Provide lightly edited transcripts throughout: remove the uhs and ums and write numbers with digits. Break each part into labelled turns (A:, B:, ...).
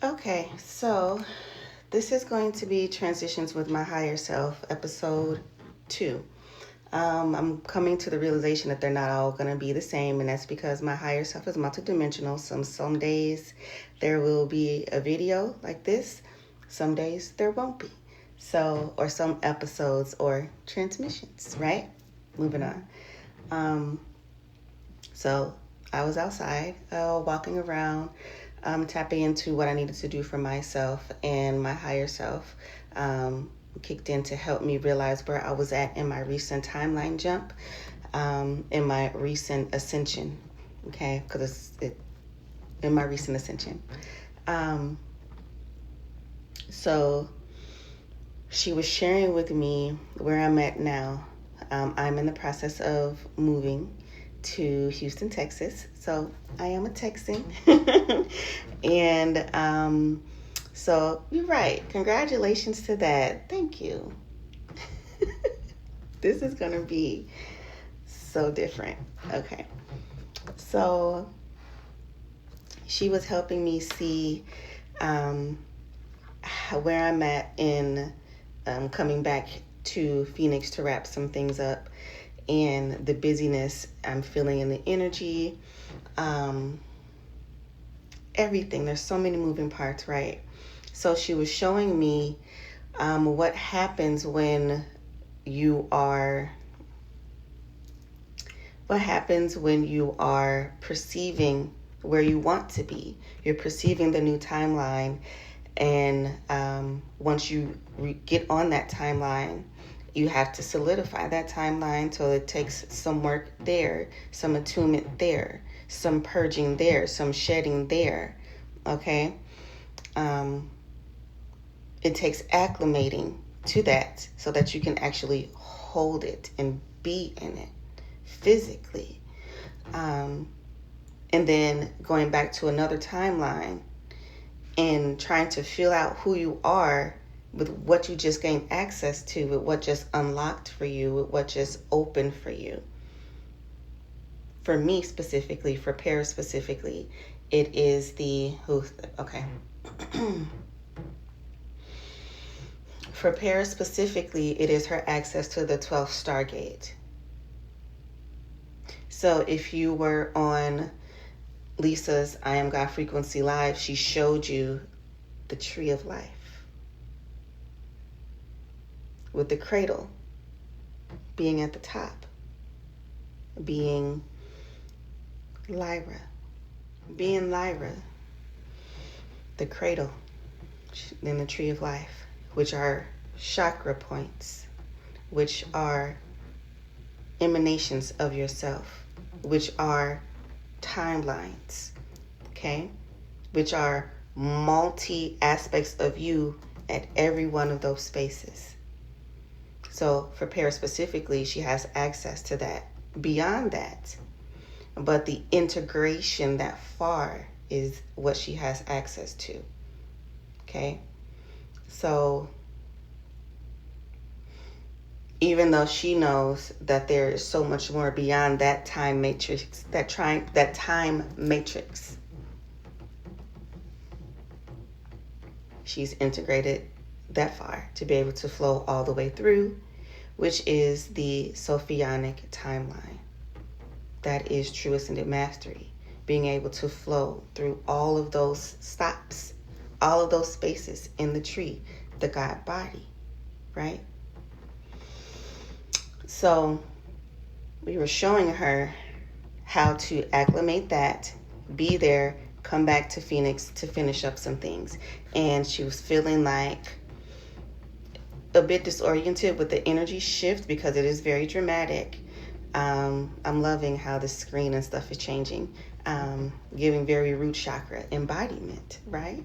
A: Okay, so this is going to be Transitions with My Higher Self, episode 2. I'm coming to the realization that they're not all going to be the same, and that's because my higher self is multidimensional. Some days there will be a video like this, some days there won't be. So, or some episodes or transmissions, right? Moving on. So I was outside, walking around, tapping into what I needed to do for myself, and my higher self kicked in to help me realize where I was at in my recent timeline jump, in my recent ascension. Okay, because in my recent ascension. So she was sharing with me where I'm at now. I'm in the process of moving to Houston, Texas. So I am a Texan. And so you're right. Congratulations to that. Thank you. This is going to be so different. Okay. So she was helping me see where I'm at in coming back to Phoenix to wrap some things up, and the busyness I'm feeling in the energy, everything. There's so many moving parts, right? So she was showing me what happens when you are perceiving where you want to be. You're perceiving the new timeline, and once you get on that timeline, you have to solidify that timeline. So it takes some work there, some attunement there, some purging there, some shedding there. Okay? It takes acclimating to that so that you can actually hold it and be in it physically. And then going back to another timeline and trying to feel out who you are with what you just gained access to, with what just unlocked for you, with what just opened for you. For me specifically, for Paris specifically, it is For Paris specifically, it is her access to the 12th Stargate. So if you were on Lisa's I Am God Frequency Live, she showed you the tree of life with the cradle being at the top, being Lyra, the cradle in the tree of life, which are chakra points, which are emanations of yourself, which are timelines, okay, which are multi aspects of you at every one of those spaces. So for Paris specifically, she has access to that. Beyond that, but the integration that far is what she has access to. Okay? So even though she knows that there is so much more beyond that time matrix, that time matrix, she's integrated that far to be able to flow all the way through, which is the Sophionic timeline. That is true ascended mastery, being able to flow through all of those stops, all of those spaces in the tree, the God body, right? So we were showing her how to acclimate that, be there, come back to Phoenix to finish up some things. And she was feeling like a bit disoriented with the energy shift because it is very dramatic. I'm loving how the screen and stuff is changing, giving very root chakra embodiment, right?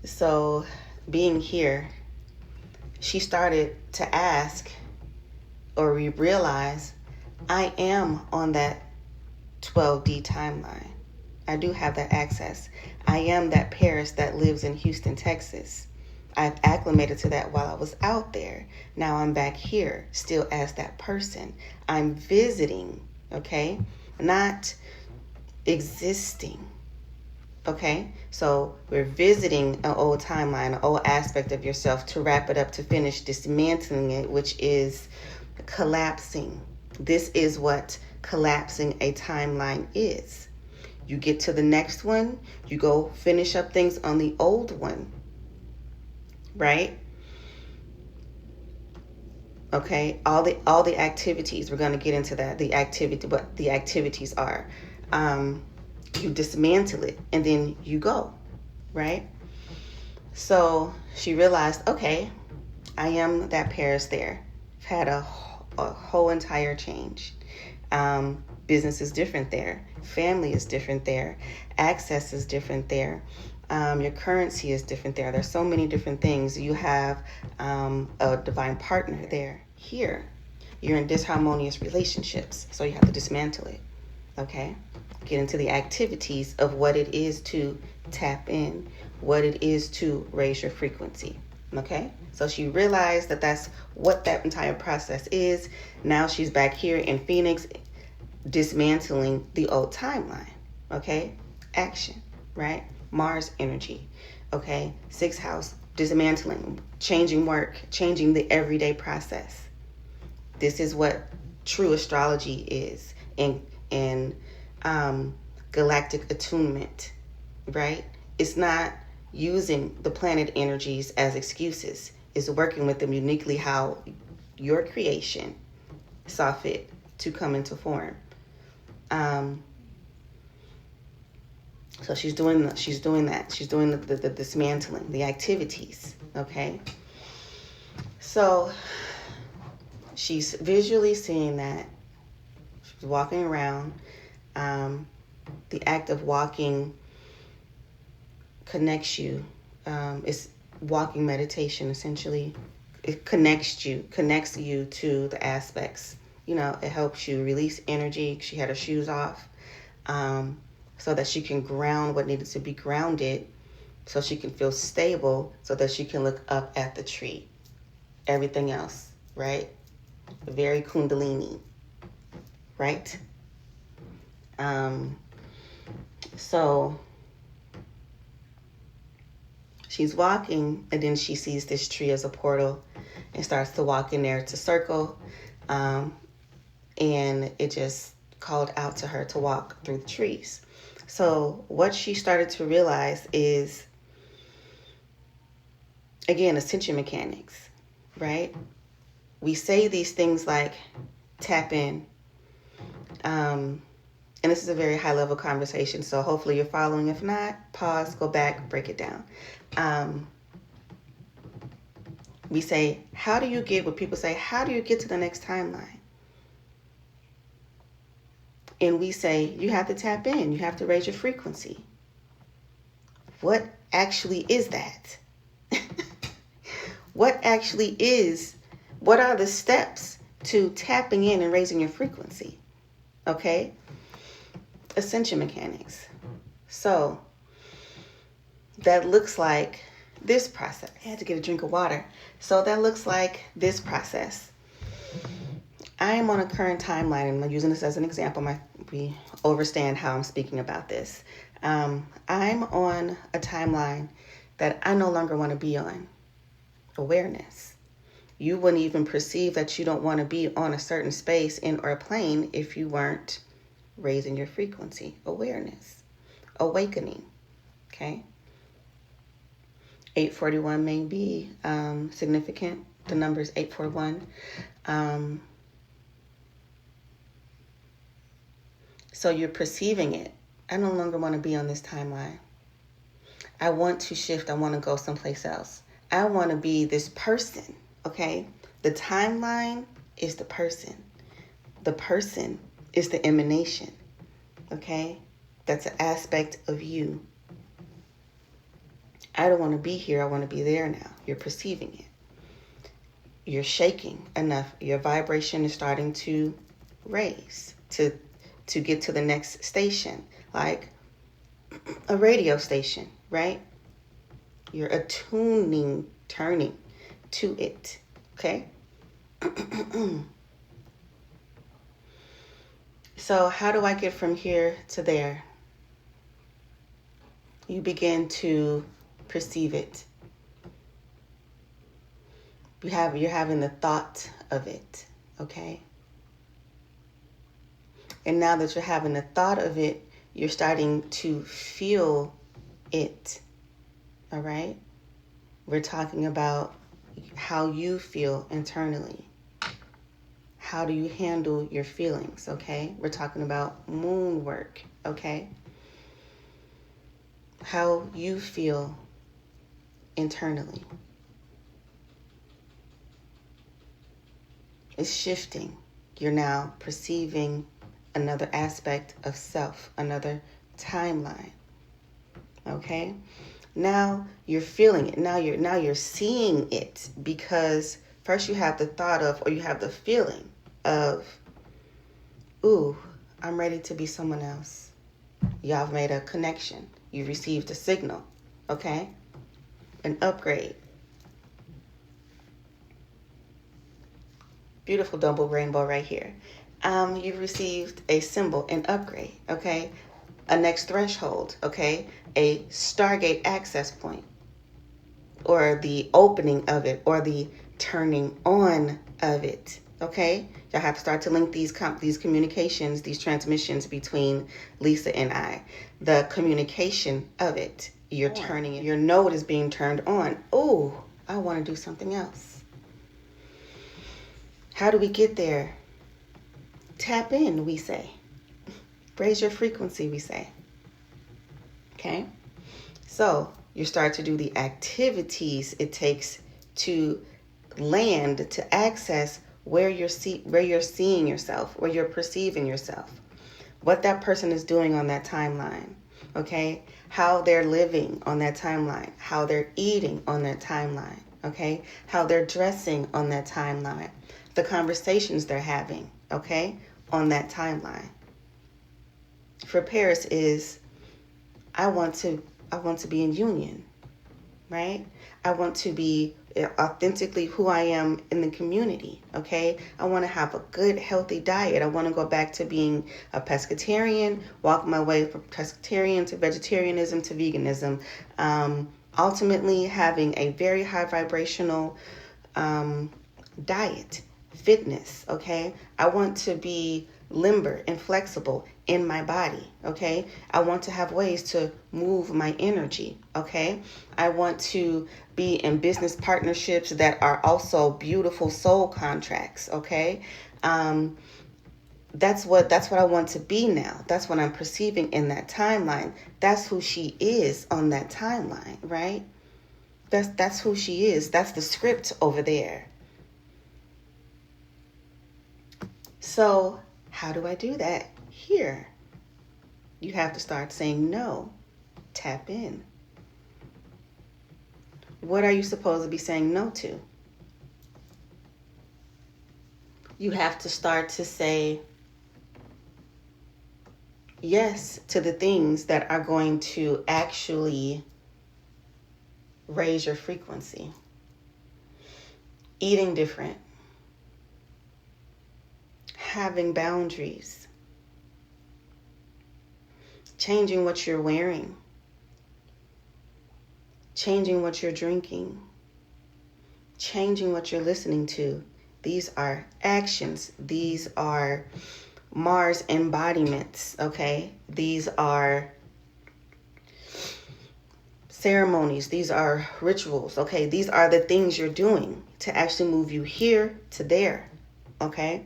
A: So being here, she started to ask, or we realize, I am on that 12D timeline. I do have that access. I am that Paris that lives in Houston, Texas. I've acclimated to that while I was out there. Now I'm back here, still as that person. I'm visiting, okay? Not existing. Okay, so we're visiting an old timeline, an old aspect of yourself to wrap it up, to finish dismantling it, which is collapsing. This is what collapsing a timeline is. You get to the next one, you go finish up things on the old one, right? Okay, all the activities, we're going to get into that. What the activities are. You dismantle it and then you go, right? So she realized, okay, I am that Paris there. I've had a whole entire change. Business is different there. Family is different there. Access is different there. Your currency is different there. There's so many different things. You have a divine partner there. Here, you're in disharmonious relationships, so you have to dismantle it. Okay? Get into the activities of what it is to tap in, what it is to raise your frequency. Okay? So she realized that that's what that entire process is. Now she's back here in Phoenix, dismantling the old timeline. Okay? Action, right? Mars energy. Okay? 6th house, dismantling, changing work, changing the everyday process. This is what true astrology is in galactic attunement, right? It's not using the planet energies as excuses. It's working with them uniquely how your creation saw fit to come into form. So she's doing that. She's doing the dismantling, the activities, okay? So she's visually seeing that. She's walking around. The act of walking connects you. It's walking meditation, essentially. It connects you to the aspects. You know, it helps you release energy. She had her shoes off, so that she can ground what needed to be grounded, so she can feel stable, so that she can look up at the tree. Everything else, right? Very kundalini, right? So she's walking, and then she sees this tree as a portal and starts to walk in there to circle. And it just called out to her to walk through the trees. So what she started to realize is, again, Ascension Mechanics, right? We say these things like tap in. And this is a very high level conversation, so hopefully you're following. If not, pause, go back, break it down. We say, how do you get to the next timeline? And we say, you have to tap in, you have to raise your frequency. What actually is that? What are the steps to tapping in and raising your frequency? Okay? Ascension Mechanics. So that looks like this process. I had to get a drink of water. So that looks like this process. I am on a current timeline, and I'm using this as an example. We understand how I'm speaking about this. I'm on a timeline that I no longer want to be on. Awareness. You wouldn't even perceive that you don't want to be on a certain space or a plane if you weren't raising your frequency. Awareness. Awakening. Okay? 841 may be significant. The number is 841. So you're perceiving it. I no longer want to be on this timeline. I want to shift. I want to go someplace else. I want to be this person. Okay? The timeline is the person. The person is the emanation. Okay? That's an aspect of you. I don't want to be here. I want to be there now. You're perceiving it. You're shaking enough. Your vibration is starting to raise to get to the next station, like a radio station, right? You're attuning, turning to it, okay? So how do I get from here to there? You begin to perceive it. You're having the thought of it, okay? And now that you're having the thought of it, you're starting to feel it, all right? We're talking about how you feel internally. How do you handle your feelings, okay? We're talking about moon work, okay? How you feel internally. It's shifting. You're now perceiving another aspect of self, another timeline, okay? Now you're feeling it. Now you're seeing it, because first you have the thought of, or you have the feeling of, ooh, I'm ready to be someone else. Y'all have made a connection. You received a signal, okay? An upgrade. Beautiful double rainbow right here. You've received a symbol, an upgrade, okay? A next threshold, okay? A Stargate access point, or the opening of it, or the turning on of it, okay? Y'all have to start to link these communications, these transmissions between Lisa and I. The communication of it, you're turning it. Your node is being turned on. Ooh, I want to do something else. How do we get there? Tap in, we say. Raise your frequency, we say. Okay? So you start to do the activities it takes to land, to access where you're seeing yourself, where you're perceiving yourself, what that person is doing on that timeline, okay? How they're living on that timeline, how they're eating on that timeline, okay? How they're dressing on that timeline, the conversations they're having, okay, on that timeline. For Paris is, I want to be in union, right? I want to be authentically who I am in the community, okay? I want to have a good, healthy diet. I want to go back to being a pescatarian, walk my way from pescatarian to vegetarianism to veganism, ultimately having a very high vibrational diet, fitness, okay? I want to be limber and flexible in my body, okay? I want to have ways to move my energy, okay? I want to be in business partnerships that are also beautiful soul contracts, okay? That's what I want to be now. That's what I'm perceiving in that timeline. That's who she is on that timeline, right? That's who she is. That's the script over there. So how do I do that? Here. You have to start saying no. Tap in. What are you supposed to be saying no to? You have to start to say yes to the things that are going to actually raise your frequency. Eating different. Having boundaries. Changing what you're wearing. Changing what you're drinking. Changing what you're listening to. These are actions. These are Mars embodiments, okay? These are ceremonies. These are rituals, okay? These are the things you're doing to actually move you here to there, okay?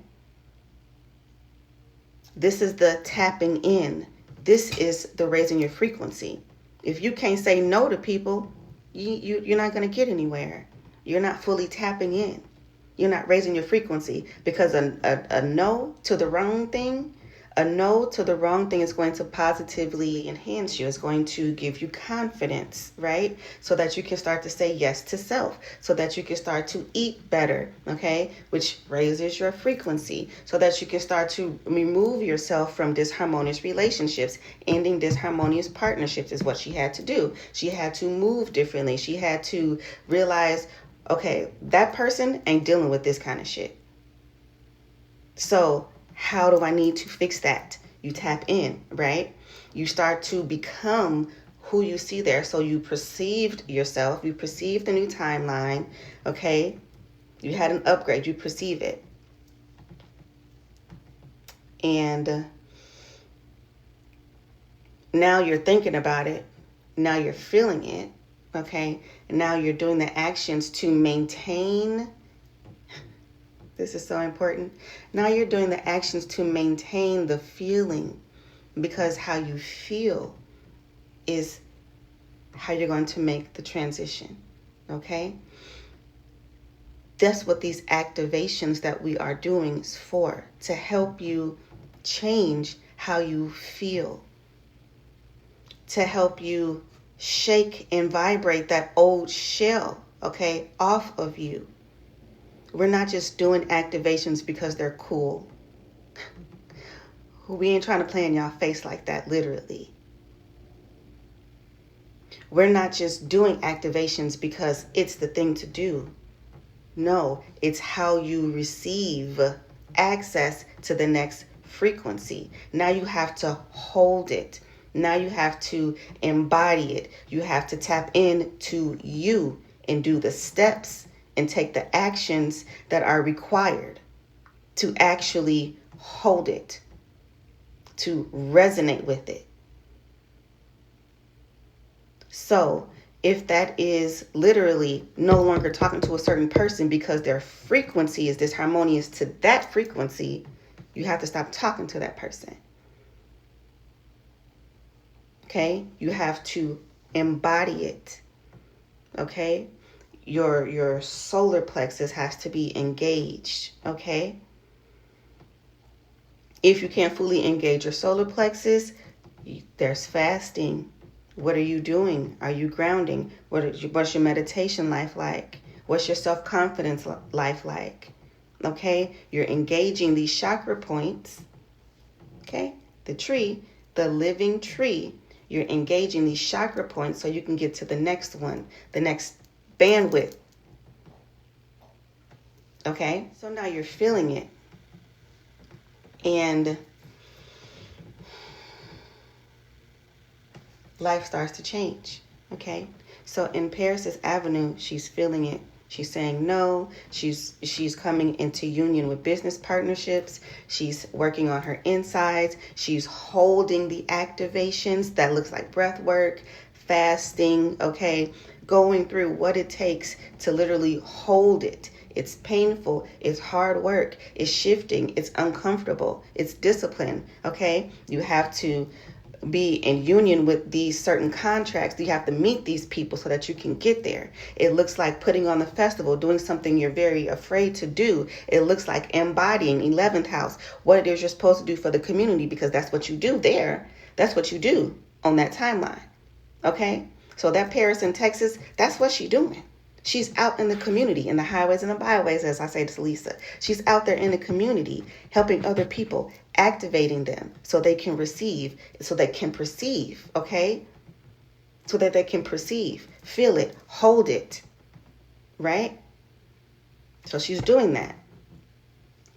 A: This is the tapping in. This is the raising your frequency. If you can't say no to people, you're not going to get anywhere. You're not fully tapping in. You're not raising your frequency, because a no to the wrong thing, is going to positively enhance you. It's going to give you confidence, right? So that you can start to say yes to self, so that you can start to eat better, okay? Which raises your frequency, so that you can start to remove yourself from disharmonious relationships. Ending disharmonious partnerships is what she had to do. She had to move differently. She had to realize, okay, that person ain't dealing with this kind of shit. So how do I need to fix that? You tap in, right? You start to become who you see there. So you perceived yourself, you perceived the new timeline, okay? You had an upgrade, you perceive it. And now you're thinking about it. Now you're feeling it, okay? And now you're doing the actions to maintain. This is so important. Now you're doing the actions to maintain the feeling, because how you feel is how you're going to make the transition, okay? That's what these activations that we are doing is for, to help you change how you feel, to help you shake and vibrate that old shell, okay, off of you. We're not just doing activations because they're cool. We ain't trying to play in y'all face like that, literally. We're not just doing activations because it's the thing to do. No, it's how you receive access to the next frequency. Now you have to hold it. Now you have to embody it. You have to tap into you and do the steps and take the actions that are required to actually hold it, to resonate with it. So if that is literally no longer talking to a certain person because their frequency is disharmonious to that frequency, you have to stop talking to that person. Okay? You have to embody it. Okay? Your solar plexus has to be engaged. Okay? If you can't fully engage your solar plexus, there's fasting. What are you doing? Are you grounding? What's your meditation life like? What's your self-confidence life like? Okay? You're engaging these chakra points. Okay? The tree, the living tree, you're engaging these chakra points so you can get to the next one, the next bandwidth. Okay? So now you're feeling it. And life starts to change, okay? So in Paris's Avenue, she's feeling it. She's saying no. She's coming into union with business partnerships. She's working on her insides. She's holding the activations. That looks like breath work, fasting, okay? Going through what it takes to literally hold it. It's painful. It's hard work. It's shifting. It's uncomfortable. It's discipline, okay? You have to be in union with these certain contracts. You have to meet these people so that you can get there. It looks like putting on the festival, doing something you're very afraid to do. It looks like embodying 11th house, what it is you're supposed to do for the community, because that's what you do there. That's what you do on that timeline. Okay? So that Paris in Texas, that's what she's doing. She's out in the community, in the highways and the byways, as I say to Lisa. She's out there in the community, helping other people, activating them so they can receive, so they can perceive, okay? So that they can perceive, feel it, hold it, right? So she's doing that.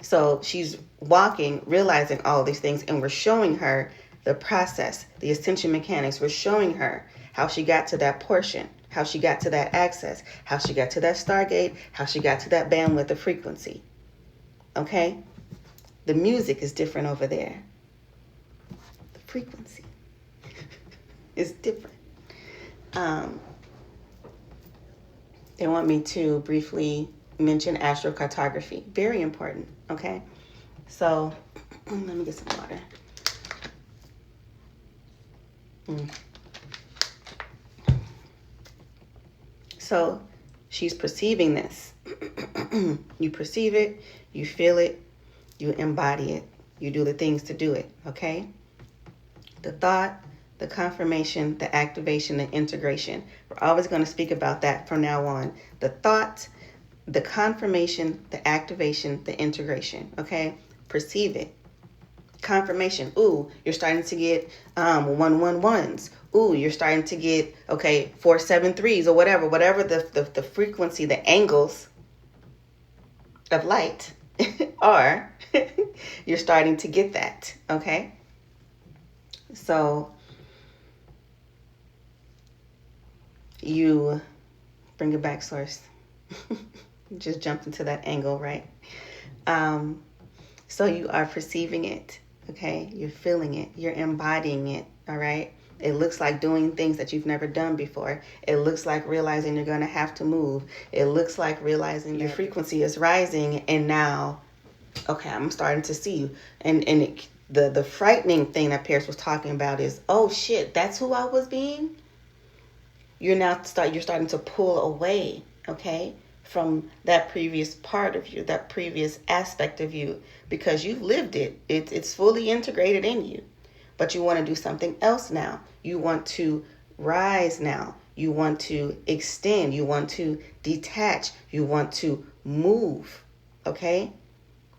A: So she's walking, realizing all these things, and we're showing her the process, the Ascension Mechanics. We're showing her how she got to that portion, how she got to that access, how she got to that Stargate, how she got to that bandwidth of frequency. Okay? The music is different over there. The frequency is different. They want me to briefly mention astrocartography. Very important, okay? So, let me get some water. So she's perceiving this. You perceive it, you feel it, you embody it, you do the things to do it, okay? The thought, the confirmation, the activation, the integration. We're always going to speak about that from now on. The thought, the confirmation, the activation, the integration, okay? Perceive it. Confirmation. Ooh, you're starting to get 111s. Ooh, you're starting to get, 473s or whatever the frequency, the angles of light are. You're starting to get that, okay? So you bring it back, source. Just jumped into that angle, right? So you are perceiving it, okay? You're feeling it. You're embodying it, all right? It looks like doing things that you've never done before. It looks like realizing you're going to have to move. It looks like realizing your frequency is rising, and now, okay, I'm starting to see you. And the frightening thing that Paris was talking about is, oh shit, that's who I was being? You're starting to pull away, okay, from that previous part of you, that previous aspect of you, because you've lived it. It's fully integrated in you. But you want to do something else now. You want to rise now. You want to extend. You want to detach. You want to move, okay,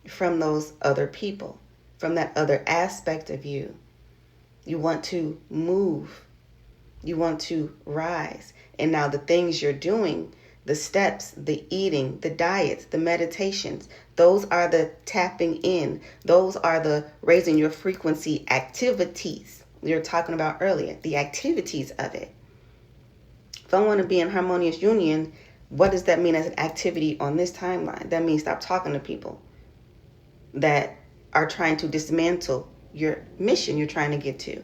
A: from those other people, from that other aspect of you. You want to move. You want to rise. And now the things you're doing, the steps, the eating, the diets, the meditations, those are the tapping in. Those are the raising your frequency activities we were talking about earlier, the activities of it. If I want to be in harmonious union, what does that mean as an activity on this timeline? That means stop talking to people that are trying to dismantle your mission you're trying to get to.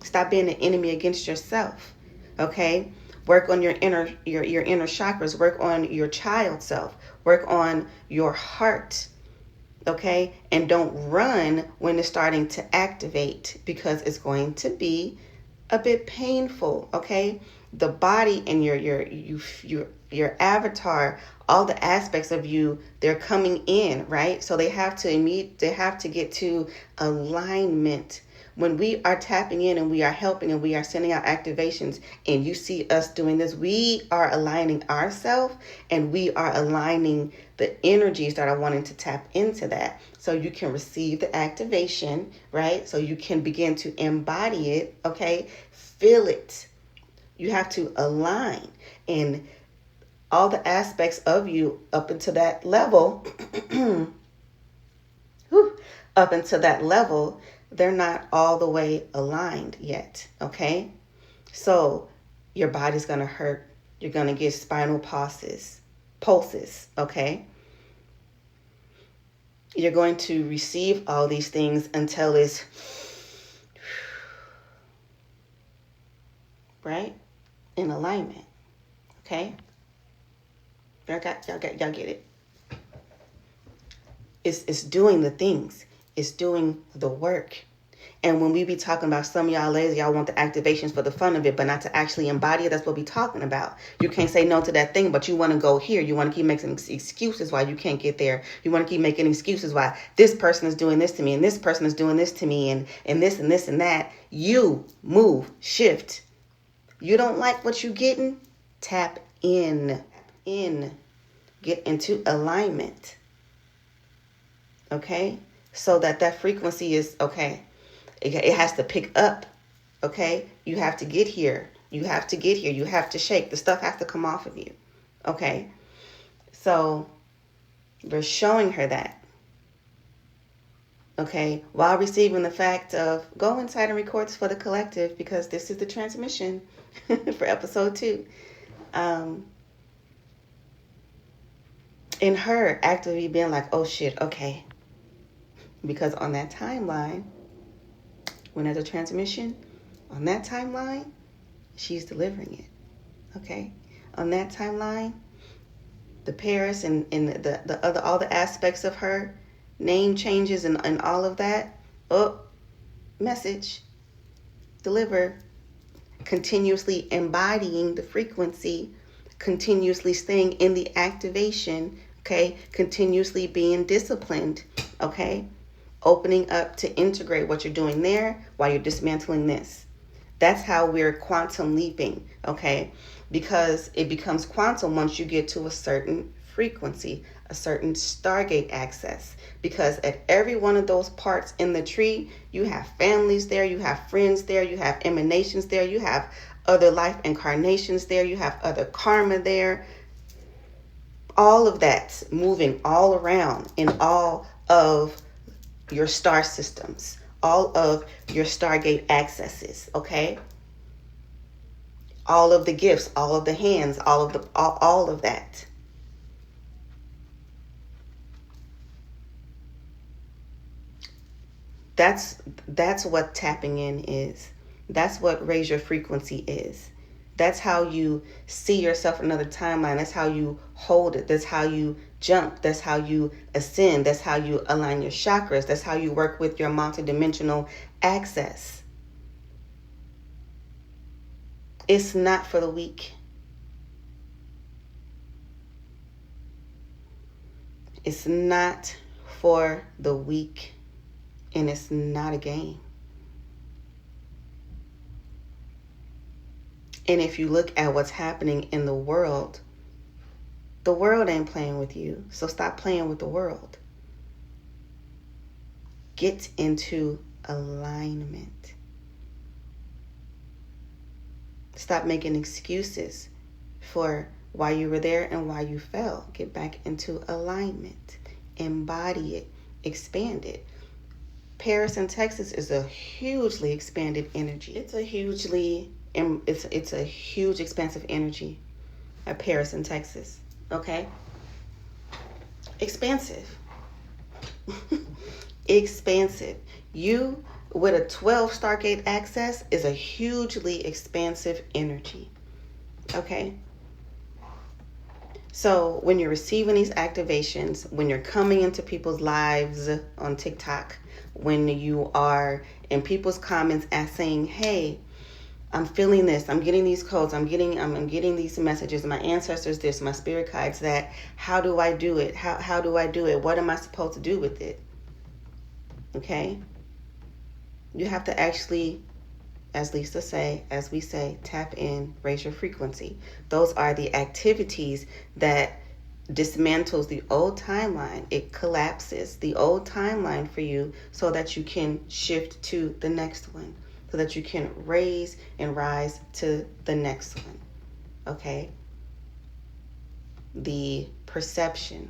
A: Stop being an enemy against yourself, okay? Work on your inner chakras. Work on your child self. Work on your heart, okay? And don't run when it's starting to activate, because it's going to be a bit painful, okay? The body and your avatar, all the aspects of you, they're coming in, right? So they have to get to alignment. When we are tapping in and we are helping and we are sending out activations and you see us doing this, we are aligning ourselves and we are aligning the energies that are wanting to tap into that. So you can receive the activation, right? So you can begin to embody it, okay? Feel it. You have to align, and all the aspects of you up into that level, up into that level, they're not all the way aligned yet, okay? So your body's going to hurt. You're going to get spinal pulses, okay? You're going to receive all these things until it's, right, in alignment, okay? Y'all get it. It's doing the things. It's doing the work. And when we be talking about, some of y'all ladies, y'all want the activations for the fun of it, but not to actually embody it. That's what we talking about. You can't say no to that thing, but you want to go here. You want to keep making excuses why you can't get there. You want to keep making excuses why this person is doing this to me and this person is doing this to me and this and this and that. You move, shift. You don't like what you're getting? Tap in. Get into alignment. Okay? So that frequency is, okay, it has to pick up, okay? You have to get here. You have to shake. The stuff has to come off of you, okay? So we're showing her that, okay? While receiving the fact of, go inside and record this for the collective, because this is the transmission for episode 2. In her actively being like, oh shit, okay. Because on that timeline, when there's a transmission, on that timeline, she's delivering it. Okay? On that timeline, the Paris and the other, all the aspects of her, name changes and all of that, message, deliver, continuously embodying the frequency, continuously staying in the activation, okay? Continuously being disciplined, okay? Opening up to integrate what you're doing there while you're dismantling this. That's how we're quantum leaping, okay? Because it becomes quantum once you get to a certain frequency, a certain Stargate access. Because at every one of those parts in the tree, you have families there, you have friends there, you have emanations there, you have other life incarnations there, you have other karma there. All of that's moving all around in all of your star systems, all of your Stargate accesses, okay? all of the gifts, all of the hands, all of that. That's what tapping in is. That's what raise your frequency is. That's how you see yourself in another timeline. That's how you hold it. That's how you jump. That's how you ascend. That's how you align your chakras. That's how you work with your multidimensional access. It's not for the weak. It's not for the weak. And it's not a game. And if you look at what's happening in the world ain't playing with you. So stop playing with the world. Get into alignment. Stop making excuses for why you were there and why you fell. Get back into alignment. Embody it. Expand it. Paris in Texas is a hugely expanded energy. It's a huge expansive energy at Paris in Texas. Okay? Expansive. Expansive. You with a 12 Stargate access is a hugely expansive energy. Okay? So when you're receiving these activations, when you're coming into people's lives on TikTok, when you are in people's comments saying, hey, I'm feeling this, I'm getting these codes, I'm getting these messages, my ancestors this, my spirit guides that, how do I do it? How do I do it? What am I supposed to do with it? Okay? You have to actually, as we say, tap in, raise your frequency. Those are the activities that dismantles the old timeline. It collapses the old timeline for you so that you can shift to the next one, so that you can raise and rise to the next one. Okay? The perception,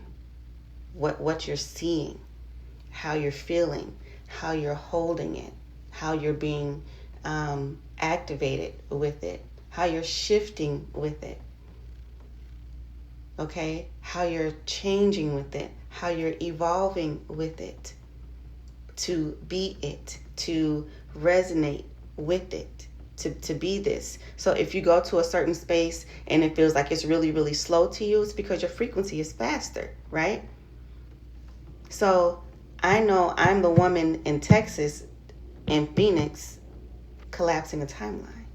A: what you're seeing, how you're feeling, how you're holding it, how you're being activated with it, how you're shifting with it. Okay? How you're changing with it, how you're evolving with it, to be it, to resonate with it, to be this. So if you go to a certain space and it feels like it's really, really slow to you, it's because your frequency is faster, right? So I know I'm the woman in Texas, in Phoenix, collapsing a timeline.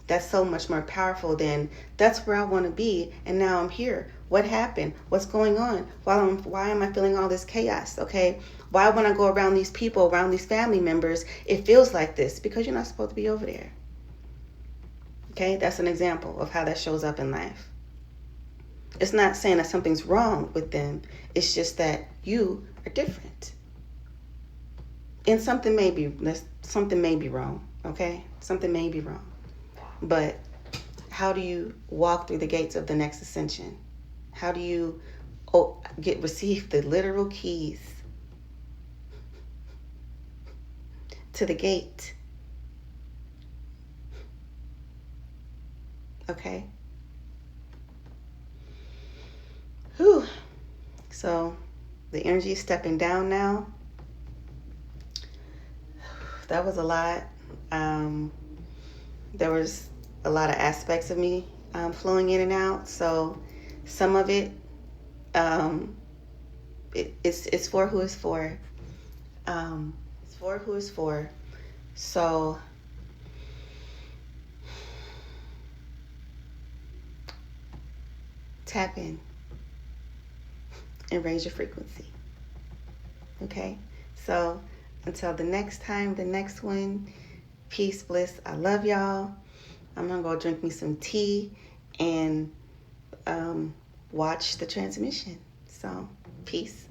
A: That's so much more powerful than that's where I want to be, and now I'm here. What happened? What's going on? Why am I feeling all this chaos? Okay, why when I go around these people, around these family members, it feels like this? Because you're not supposed to be over there. Okay, that's an example of how that shows up in life. It's not saying that something's wrong with them. It's just that you are different, and something may be wrong. Okay, something may be wrong. But how do you walk through the gates of the next ascension? How do you receive the literal keys to the gate? Okay? Whew. So the energy is stepping down now. That was a lot. There was a lot of aspects of me flowing in and out. So some of it, it's for who it's for. It's for who it's for. So tap in and raise your frequency. Okay? So until the next time, the next one, peace, bliss. I love y'all. I'm going to go drink me some tea and watch the transmission. So, peace.